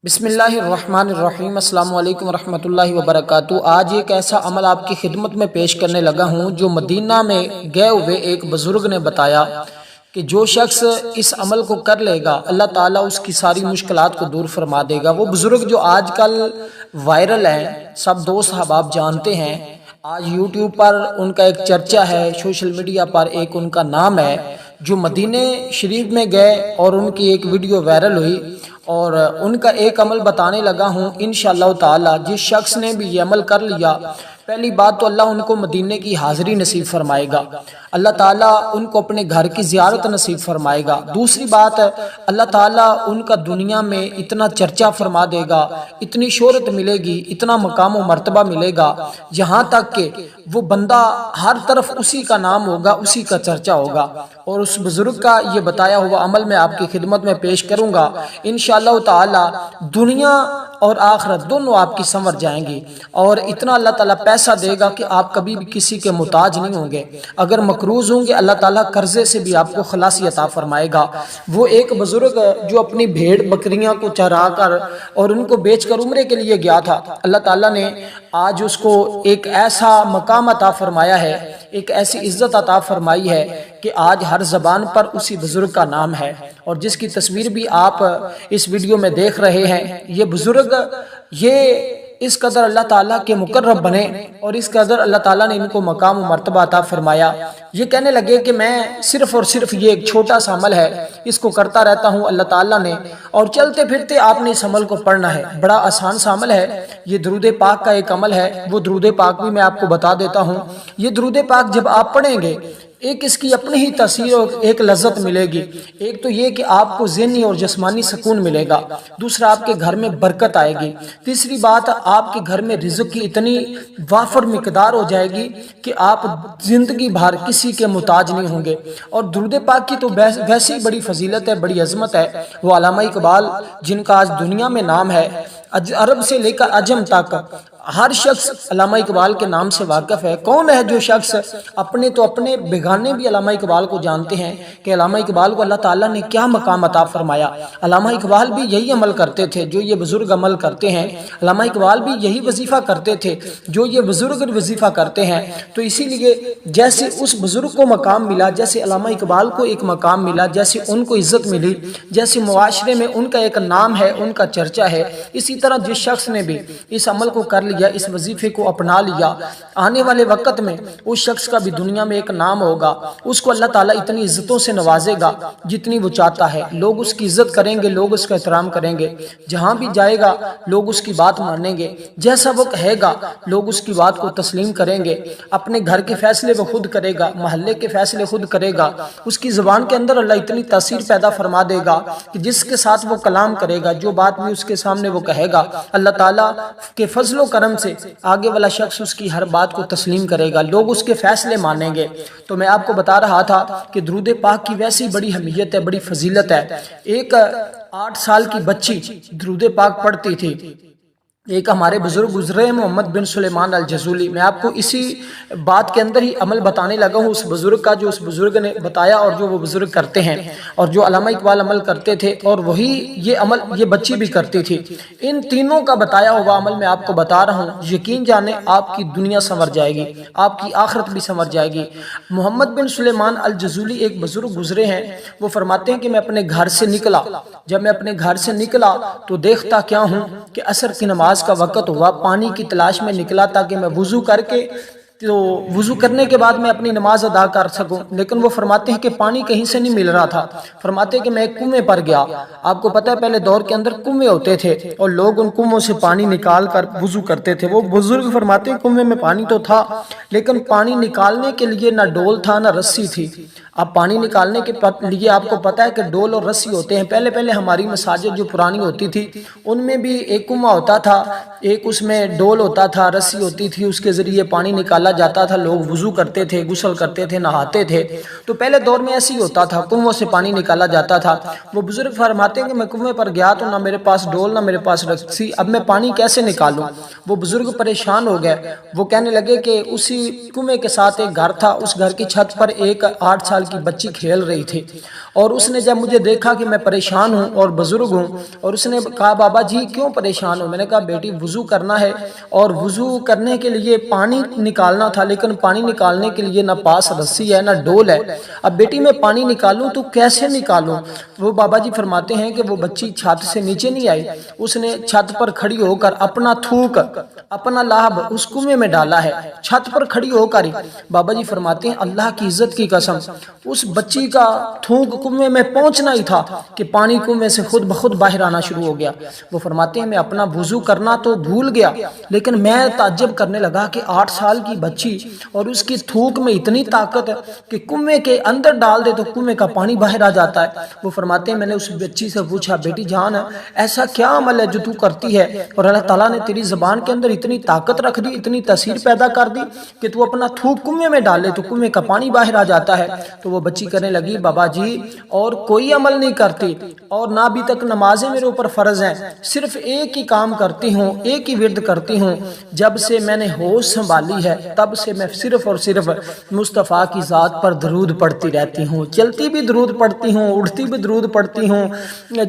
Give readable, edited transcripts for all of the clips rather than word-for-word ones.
بسم اللہ الرحمن الرحیم۔ السلام علیکم ورحمۃ اللہ وبرکاتہ۔ آج ایک ایسا عمل آپ کی خدمت میں پیش کرنے لگا ہوں جو مدینہ میں گئے ہوئے ایک بزرگ نے بتایا کہ جو شخص اس عمل کو کر لے گا اللہ تعالیٰ اس کی ساری مشکلات کو دور فرما دے گا۔ وہ بزرگ جو آج کل وائرل ہیں، سب دوست احباب جانتے ہیں، آج یوٹیوب پر ان کا ایک چرچا ہے، سوشل میڈیا پر ایک ان کا نام ہے، جو مدینہ شریف میں گئے اور ان کی ایک ویڈیو وائرل ہوئی اور ان کا ایک عمل بتانے لگا ہوں۔ انشاءاللہ تعالی جس شخص نے بھی یہ عمل کر لیا، پہلی بات تو اللہ ان کو مدینے کی حاضری نصیب فرمائے گا، اللہ تعالیٰ ان کو اپنے گھر کی زیارت نصیب فرمائے گا۔ دوسری بات، اللہ تعالیٰ ان کا دنیا میں اتنا چرچا فرما دے گا، اتنی شہرت ملے گی، اتنا مقام و مرتبہ ملے گا، جہاں تک کہ وہ بندہ ہر طرف اسی کا نام ہوگا، اسی کا چرچا ہوگا۔ اور اس بزرگ کا یہ بتایا ہوا عمل میں آپ کی خدمت میں پیش کروں گا۔ انشاءاللہ تعالی دنیا اور آخرت دونوں آپ کی سنور جائیں گی، اور اتنا اللہ تعالیٰ پیسہ دے گا کہ آپ کبھی بھی کسی کے محتاج نہیں ہوں گے۔ اگر مقروض ہوں گے اللہ تعالیٰ قرضے سے بھی آپ کو خلاصی عطا فرمائے گا۔ وہ ایک بزرگ جو اپنی بھیڑ بکریاں کو چرا کر اور ان کو بیچ کر عمرے کے لیے گیا تھا، اللہ تعالیٰ نے آج اس کو ایک ایسا مقام عطا فرمایا ہے، ایک ایسی عزت عطا فرمائی ہے کہ آج ہر زبان پر اسی بزرگ کا نام ہے، اور جس کی تصویر بھی آپ اس ویڈیو میں دیکھ رہے ہیں۔ یہ بزرگ یہ اس قدر اللہ تعالیٰ کے مقرب بنے اور اس قدر اللہ تعالیٰ نے ان کو مقام و مرتبہ عطا فرمایا۔ یہ کہنے لگے کہ میں صرف اور صرف یہ ایک چھوٹا سا عمل ہے، اس کو کرتا رہتا ہوں اللہ تعالیٰ نے، اور چلتے پھرتے آپ نے اس عمل کو پڑھنا ہے۔ بڑا آسان سا عمل ہے، یہ درود پاک کا ایک عمل ہے۔ وہ درود پاک بھی میں آپ کو بتا دیتا ہوں۔ یہ درود پاک جب آپ پڑھیں گے، ایک اس کی اپنی ہی تاثیر اور ایک لذت ملے گی۔ ایک تو یہ کہ آپ کو ذہنی اور جسمانی سکون ملے گا، دوسرا آپ کے گھر میں برکت آئے گی، تیسری بات آپ کے گھر میں رزق کی اتنی وافر مقدار ہو جائے گی کہ آپ زندگی بھر کسی کے محتاج نہیں ہوں گے۔ اور درود پاک کی تو ویسی بڑی فضیلت ہے، بڑی عظمت ہے۔ وہ علامہ اقبال جن کا آج دنیا میں نام ہے، عرب سے لے کر عجم تک ہر شخص علامہ اقبال کے نام سے واقف ہے۔ کون ہے جو شخص اپنے تو اپنے بیگانے بھی علامہ اقبال کو جانتے ہیں کہ علامہ اقبال کو اللہ تعالیٰ نے کیا مقام عطا فرمایا۔ علامہ اقبال بھی یہی عمل کرتے تھے جو یہ بزرگ عمل کرتے ہیں، علامہ اقبال بھی یہی وظیفہ کرتے تھے جو یہ بزرگ وظیفہ کرتے ہیں۔ تو اسی لیے جیسے اس بزرگ کو مقام ملا، جیسے علامہ اقبال کو ایک مقام ملا، جیسے ان کو عزت ملی، جیسے معاشرے میں ان کا ایک نام ہے، ان کا چرچا ہے، اسی طرح جس شخص نے بھی اس عمل کو کر لیا، اس وظیفے کو اپنا لیا، آنے والے وقت میں اس شخص کا بھی دنیا میں ایک نام ہوگا۔ اس کو اللہ تعالیٰ اتنی عزتوں سے نوازے گا جتنی وہ چاہتا ہے۔ لوگ اس کی عزت کریں گے، لوگ اس کا احترام کریں گے، جہاں بھی جائے گا لوگ اس کی بات مانیں گے، جیسا وہ کہے گا لوگ اس کی بات کو تسلیم کریں گے۔ اپنے گھر کے فیصلے وہ خود کرے گا، محلے کے فیصلے خود کرے گا۔ اس کی زبان کے اندر اللہ اتنی تاثیر پیدا فرما دے گا کہ جس کے ساتھ وہ کلام کرے گا، جو بات بھی اس کے سامنے وہ کہے گا، اللہ تعالیٰ کے فضل و کرم سے آگے والا شخص اس کی ہر بات کو تسلیم کرے گا، لوگ اس کے فیصلے مانیں گے۔ تو میں آپ کو بتا رہا تھا کہ درود پاک کی ویسی بڑی اہمیت ہے، بڑی فضیلت ہے۔ ایک 8 سال کی بچی درود پاک پڑھتی تھی۔ ایک ہمارے بزرگ گزرے ہیں محمد بن سلیمان الجزولی، میں آپ کو اسی بات کے اندر ہی عمل بتانے لگا ہوں، اس بزرگ کا جو اس بزرگ نے بتایا اور جو وہ بزرگ کرتے ہیں، اور جو علامہ اقبال عمل کرتے تھے اور وہی یہ عمل یہ بچی بھی کرتی تھی۔ ان تینوں کا بتایا ہوا عمل میں آپ کو بتا رہا ہوں، یقین جانے آپ کی دنیا سنور جائے گی، آپ کی آخرت بھی سنور جائے گی۔ محمد بن سلیمان الجزولی ایک بزرگ گزرے ہیں، وہ فرماتے ہیں کہ میں اپنے گھر سے نکلا، جب میں اپنے گھر سے نکلا تو دیکھتا کیا ہوں کہ عصر کی نماز کا وقت ہوا، پانی کی تلاش میں نکلا تاکہ میں وضو کر کے، تو وضو کرنے کے بعد میں اپنی نماز ادا کر سکوں، لیکن وہ فرماتے ہیں کہ پانی کہیں سے نہیں مل رہا تھا۔ فرماتے ہیں کہ میں ایک کنویں پر گیا۔ آپ کو پتہ ہے پہلے دور کے اندر کنویں ہوتے تھے اور لوگ ان کنووں سے پانی نکال کر وضو کرتے تھے۔ وہ بزرگ فرماتے ہیں کنویں میں پانی تو تھا، لیکن پانی نکالنے کے لیے نہ ڈول تھا نہ رسی تھی۔ اب پانی نکالنے کے لیے آپ کو پتہ ہے کہ ڈول اور رسی ہوتے ہیں۔ پہلے ہماری مساجد جو پرانی ہوتی تھی ان میں بھی ایک کنواں ہوتا تھا، ایک اس میں ڈول ہوتا تھا، رسی ہوتی تھی، اس کے ذریعے پانی نکالا نکالا جاتا تھا، لوگ وضو کرتے تھے، غسل کرتے تھے، نہاتے تھے، تو پہلے دور میں ایسے ہی ہوتا تھا، کنووں سے پانی نکالا جاتا تھا۔ وہ بزرگ فرماتے ہیں کہ میں کنویں پر گیا تو نہ میرے پاس ڈول نہ میرے پاس رسی، اب میں پانی کیسے نکالوں؟ وہ بزرگ پریشان ہو گئے، وہ کہنے لگے کہ اسی کنویں کے ساتھ ایک گھر تھا، اس گھر کی چھت پر ایک 8 سال کی بچی کھیل رہی تھی، اور اس نے جب مجھے دیکھا کہ میں پریشان ہوں اور بزرگ ہوں، اور اس نے کہا بابا جی کیوں پریشان ہو؟ میں نے کہا بیٹی وضو کرنا ہے، اور وضو کرنے کے لیے پانی نکالنا تھا، لیکن پانی نکالنے کے لیے نہ پاس رسی ہے نہ ڈول ہے، اب بیٹی میں پانی نکالوں تو کیسے نکالوں؟ وہ بابا جی فرماتے ہیں کہ وہ بچی چھت سے نیچے نہیں آئی، اس نے چھت پر کھڑی ہو کر اپنا تھوک، اپنا لعاب اس کنویں میں ڈالا ہے، چھت پر کھڑی ہو کر ہی۔ بابا جی فرماتے ہیں اللہ کی عزت کی قسم، اس بچی کا تھوک کنویں میں پہنچنا ہی تھا کہ پانی کنویں سے خود بخود باہر آنا شروع ہو گیا۔ وہ فرماتے ہیں میں اپنا وضو کرنا تو بھول گیا، لیکن میں تعجب کرنے لگا کہ 8 سال کی بچی اور اس کی تھوک میں اتنی طاقت کہ کنویں کے اندر ڈال دے تو کنویں کا پانی باہر آ جاتا ہے۔ وہ فرماتے ہیں میں نے اس بچی سے پوچھا بیٹی جان ایسا کیا عمل ہے جو تو کرتی ہے اور اللہ تعالیٰ نے تیری زبان کے اندر اتنی طاقت رکھ دی، اتنی تاثیر پیدا کر دی کہ تو اپنا تھوک کنویں میں ڈالے تو کنویں کا پانی باہر آ جاتا ہے؟ تو وہ بچی کہنے لگی بابا جی اور کوئی عمل نہیں کرتی اور نہ ابھی تک نمازیں میرے اوپر فرض ہیں، صرف ایک ہی کام کرتی ہوں، ایک ہی ورد کرتی ہوں، جب سے میں نے ہوش سنبھالی ہے تب سے میں صرف اور صرف مصطفیٰ کی ذات پر درود پڑھتی رہتی ہوں، چلتی بھی درود پڑھتی ہوں، اٹھتی بھی درود پڑھتی ہوں،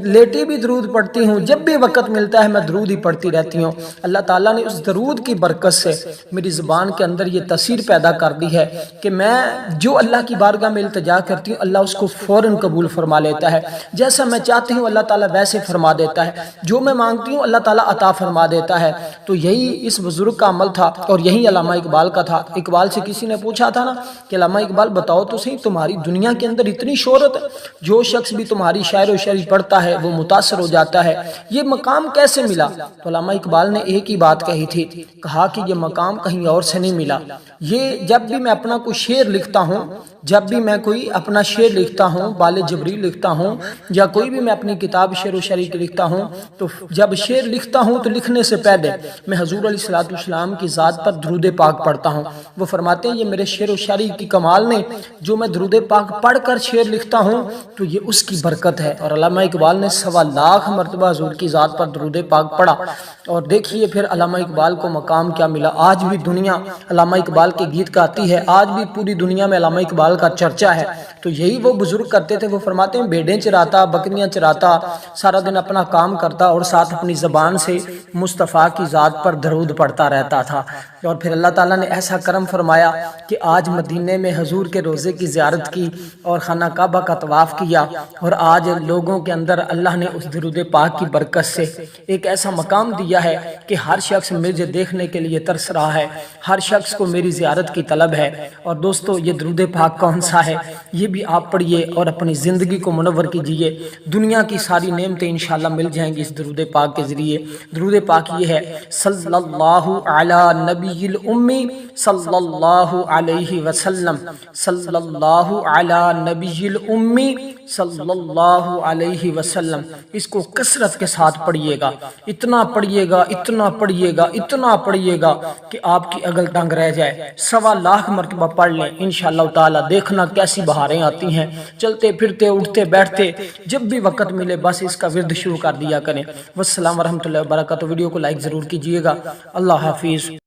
لیٹی بھی درود پڑھتی ہوں، جب بھی وقت ملتا ہے میں درود ہی پڑھتی رہتی ہوں۔ اللہ تعالیٰ نے اس درود کی برکت سے میری زبان کے اندر یہ تاثیر پیدا کر دی ہے کہ میں جو اللہ کی بارگاہ میں التجا کرتی ہوں اللہ اس کو فوراً قبول فرما لیتا ہے، جیسا میں چاہتی ہوں اللہ تعالیٰ ویسے فرما دیتا ہے، جو میں مانگتی ہوں اللہ تعالیٰ عطا فرما دیتا ہے۔ تو یہی اس بزرگ کا عمل تھا اور یہی علامہ اقبال کا تھا۔ اقبال سے کسی نے پوچھا تھا نا کہ علامہ اقبال بتاؤ تو صحیح تمہاری دنیا کے اندر اتنی شہرت ہے، جو شخص بھی تمہاری شاعر و شاعری پڑھتا ہے وہ متاثر ہو جاتا ہے، یہ مقام کیسے ملا؟ تو علامہ اقبال نے ایک ہی بات کہی تھی، کہا کہ یہ مقام کہیں اور سے نہیں ملا، یہ جب بھی میں اپنا کوئی شعر لکھتا ہوں، جب بھی میں کوئی اپنا شعر لکھتا ہوں، بال جبری لکھتا ہوں، یا کوئی بھی میں اپنی کتاب شعر و شاعری کی لکھتا ہوں، تو جب شعر لکھتا ہوں تو لکھنے سے پہلے میں حضور علیہ السلام کی ذات پر درود پاک پڑھتا ہوں۔ وہ فرماتے ہیں یہ میرے شعر و شاعری کی کمال نہیں، جو میں درود پاک پڑھ کر شعر لکھتا ہوں تو یہ اس کی برکت ہے۔ اور علامہ اقبال نے 1.25 لاکھ مرتبہ حضور کی ذات پر درود پاک پڑھا، اور دیکھیے پھر علامہ اقبال کو مقام کیا ملا۔ آج بھی دنیا علامہ اقبال کے گیت گاتی ہے، آج بھی پوری دنیا میں علامہ اقبال کا چرچا ہے۔ تو یہی وہ بزرگ کرتے تھے، وہ فرماتے ہیں بھیڑیں چراتا، بکریاں چراتا، سارا دن اپنا کام کرتا اور ساتھ اپنی زبان سے مصطفیٰ کی ذات پر درود پڑھتا رہتا تھا۔ اور پھر اللہ تعالیٰ نے ایسا کرم فرمایا کہ آج مدینے میں حضور کے روزے کی زیارت کی اور خانہ کعبہ کا طواف کیا، اور آج لوگوں کے اندر اللہ نے اس درود پاک کی برکت سے ایک ایسا مقام دیا ہے کہ ہر شخص مجھے دیکھنے کے لیے ترس رہا ہے، ہر شخص کو میری زیارت کی طلب ہے۔ اور دوستو یہ درود پاک کون سا ہے یہ بھی آپ پڑھیے اور اپنی زندگی کو منور کیجئے، دنیا کی ساری نعمتیں انشاءاللہ مل جائیں گی اس درود پاک کے ذریعے۔ درود پاک یہ ہے صلی اللہ علی نبی الامی صلی اللہ علیہ وسلم، صلی اللہ علی نبی الامی صلی اللہ علیہ وسلم۔ اس کو کثرت کے ساتھ پڑھیے گا، اتنا پڑھیے گا، اتنا پڑھیے گا، اتنا پڑھیے گا کہ آپ کی اگل ٹنگ رہ جائے۔ 1.25 لاکھ مرتبہ پڑھ لیں انشاءاللہ تعالی، دیکھنا کیسی بہاریں آتی ہیں، چلتے پھرتے اٹھتے بیٹھتے جب بھی وقت ملے بس اس کا ورد شروع کر دیا کریں۔ والسلام ورحمۃ اللہ وبرکاتہ۔ ویڈیو کو لائک ضرور کیجئے گا۔ اللہ حافظ۔